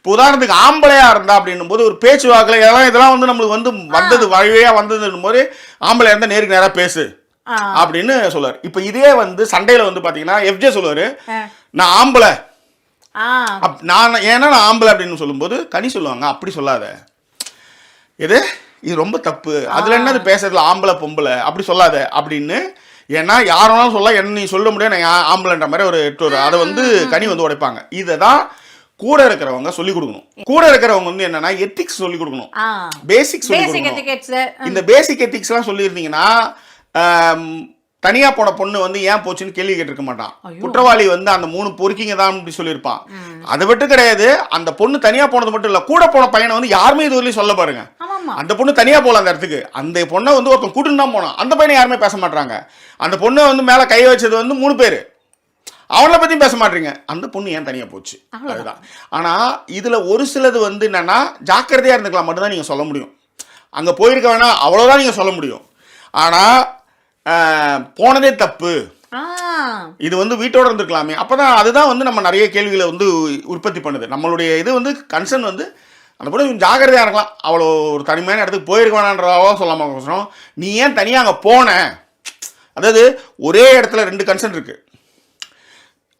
இப்போ உதாரணத்துக்கு ஆம்பளையா இருந்தா அப்படின்னும் போது ஒரு பேச்சுவாக்கில் இதெல்லாம் வந்து நம்மளுக்கு வந்து வந்தது வழியா வந்ததுன்னும் போது ஆம்பளையா இருந்தா நேருக்கு நேரா பேசு அப்படின்னு சொல்லுவார். இப்ப இதே வந்து சண்டையில வந்து பாத்தீங்கன்னா எஃப்ஜே சொல்லுவாரு, நான் ஆம்பளை, நான் ஏன்னா நான் ஆம்பளை அப்படின்னு சொல்லும்போது கனி சொல்லுவாங்க அப்படி சொல்லாத, இது ரொம்ப தப்பு, அதுல என்னது பேசுறதுல ஆம்பளை பொம்பளை அப்படி சொல்லாத அப்படின்னு. ஏன்னா யாரும் சொல்ல என்ன நீ சொல்ல முடியாது நான் ஆம்பளைன்ற மாதிரி ஒரு அதை வந்து கனி வந்து உடைப்பாங்க. இதை தான் கூட இருக்கிறவங்க சொல்லி கொடுக்கணும். கூட இருக்கிறவங்க வந்து என்னன்னா எத்திக்ஸ் சொல்லி கொடுக்கணும், பேசிக்ஸ் சொல்லி கொடுக்கணும். இந்த பேசிக் எத்திக்ஸ் எல்லாம் சொல்லி இருந்தீங்கன்னா தனியா போன பொண்ணு வந்து ஏன் போச்சுன்னு கேள்வி கேட்டிருக்க மாட்டான். குற்றவாளி வந்து அந்த 3 பொறுக்கிங்க தான் அப்படி சொல்லியிருப்பான். அதை விட்டு கிடையாது, அந்த பொண்ணு தனியா போனது மட்டும் இல்ல, கூட போன பையனை வந்து யாருமே இது வரையும் சொல்ல பாருங்க. அந்த பொண்ணு தனியா போல அந்த இடத்துக்கு, அந்த பொண்ணை வந்து ஒருத்தன் கூட்டுன்னு தான் போனான், அந்த பையனை யாருமே பேச மாட்டாங்க. அந்த பொண்ணை வந்து மேல கை வச்சது வந்து 3 பேர், அவங்கள பத்தியும் பேச மாட்டீங்க. அந்த பொண்ணு ஏன் தனியா போச்சு அதுதான். ஆனா இதுல ஒரு சிலது வந்து என்னன்னா ஜாக்கிரதையா இருந்துக்கலாம் மட்டும்தான் நீங்க சொல்ல முடியும். அங்க போயிருக்க வேணா அவ்வளவுதான் நீங்க சொல்ல முடியும். ஆனா போனதே தப்பு, இது வந்து வீட்டோட இருந்திருக்கலாமே, அப்பதான் அதுதான் வந்து நம்ம நிறைய கேள்விகளை வந்து உற்பத்தி பண்ணுது. நம்மளுடைய இது வந்து கன்சர்ன் வந்து அந்த பொண்ணு ஜாக்கிரதையா இருக்கலாம், அவ்வளோ ஒரு தனிமையான இடத்துக்கு போயிருக்க வேணான்றதாவோ சொல்லாம நீ ஏன் தனியா அங்க போன. அதாவது ஒரே இடத்துல 2 கன்சர்ன் இருக்கு,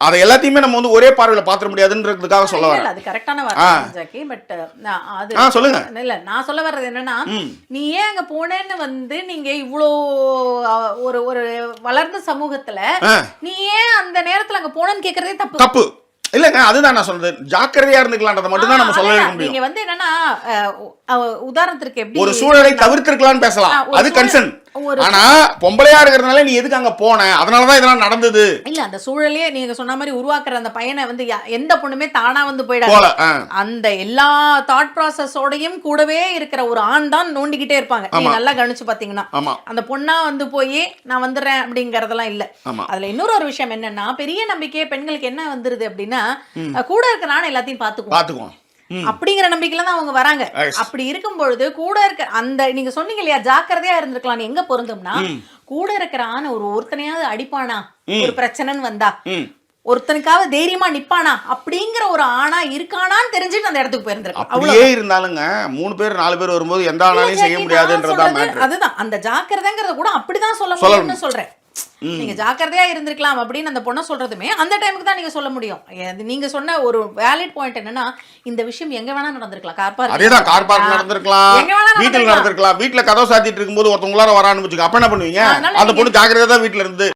அதை எல்லாத்தையுமே நம்ம வந்து ஒரே பார்வையில பாத்திர முடியாதுன்றதுக்காக சொல்ல வரேன். அது கரெக்டான வார்த்தை ஜாக்கி. பட் அது சொல்லுங்க. இல்ல நான் சொல்ல வர்றது என்னன்னா, நீ ஏன் அங்க போனேன்னு வந்து நீங்க இவ்வளோ ஒரு வளர்ந்த சமூகத்துல நீ ஏன் அந்த நேரத்துல அங்க போனேன்னு கேக்குறதே தப்பு. இல்லங்க, அதுதான் நான் சொல்றது, ஜாக்கிரதையா இருந்துக்கலாம்ன்றத மட்டும் தான் நம்ம சொல்ல முடியும். நீங்க வந்து என்னன்னா உதாரணத்துக்கு எப்படி ஒரு சூழலை தவிர்த்திருக்கலாம்னு பேசலாம், அது கன்சர்ன். ஆனா பொம்பளையா இருக்கிறதுனால நீ எதுக்கு அங்க போன, அதனாலதான் இதெல்லாம் நடந்தது. இல்ல அந்த சூழலையே நீங்க சொன்ன மாதிரி உருவாக்குற அந்த பையனை வந்து எந்த பொண்ணுமே தானா வந்து போயிடாது. அந்த எல்லா தாட் ப்ராசஸோடையும் கூடவே இருக்கிற ஒரு ஆண் தான் நோண்டிக்கிட்டே இருப்பாங்க. நீங்க நல்லா கவனிச்சு பாத்தீங்கன்னா அந்த பொண்ணா வந்து போய் நான் வந்துடுறேன் அப்படிங்கறதெல்லாம் இல்ல. அதுல இன்னொரு விஷயம் என்னன்னா, பெரிய நம்பிக்கையே பெண்களுக்கு என்ன வந்துருது அப்படின்னா, கூட இருக்கிற நான் எல்லாத்தையும் பாத்துக்குவோம் அப்படிங்கிற நம்பிக்கையில தான் அவங்க வராங்க. அப்படி இருக்கும் பொழுது கூட இருக்க அந்த நீங்க சொன்னீங்க இல்லையா ஜாக்கிரதையா இருந்திருக்கலாம், எங்க பொருந்தும்னா கூட இருக்கிற ஆண் ஒருத்தனையாவது அடிப்பானா, ஒரு பிரச்சனைன்னு வந்தா ஒருத்தனுக்காவது தைரியமா நிப்பானா அப்படிங்கிற ஒரு ஆணா இருக்கானான்னு தெரிஞ்சுட்டு அந்த இடத்துக்கு போயிருந்திருக்கான். அப்படியே இருந்தாலுங்க 3 பேர் 4 பேர் வரும்போது எந்த ஆணாலையும் செய்ய முடியாதுன்றதான் மேட்டர். அதுதான் அந்த ஜாக்கிரதைங்கிறத கூட அப்படிதான் சொல்ல முடியும்னு சொல்றேன். நீங்க ஜாக்கிரதையா இருந்திருக்கலாம் அப்படின்னு அந்த பொண்ணை சொல்றதுமே அந்த டைமுக்கு தான் நீங்க சொல்ல முடியும். நீங்க சொன்ன ஒரு வேலிட் பாயிண்ட் என்னன்னா, இந்த விஷயம் எங்க வேணா நடந்திருக்கலாம். கார் பார்க் நடந்திருக்கலாம், வீட்டுல நடந்திருக்கலாம். வீட்டுல கதவை சாத்திட்டு இருக்கும்போது ஒருத்தவங்களார வரான்னு வச்சுக்க, அப்ப என்ன பண்ணுவீங்க? அந்த பொண்ணு ஜாக்கிரதையா தான் வீட்டுல இருந்து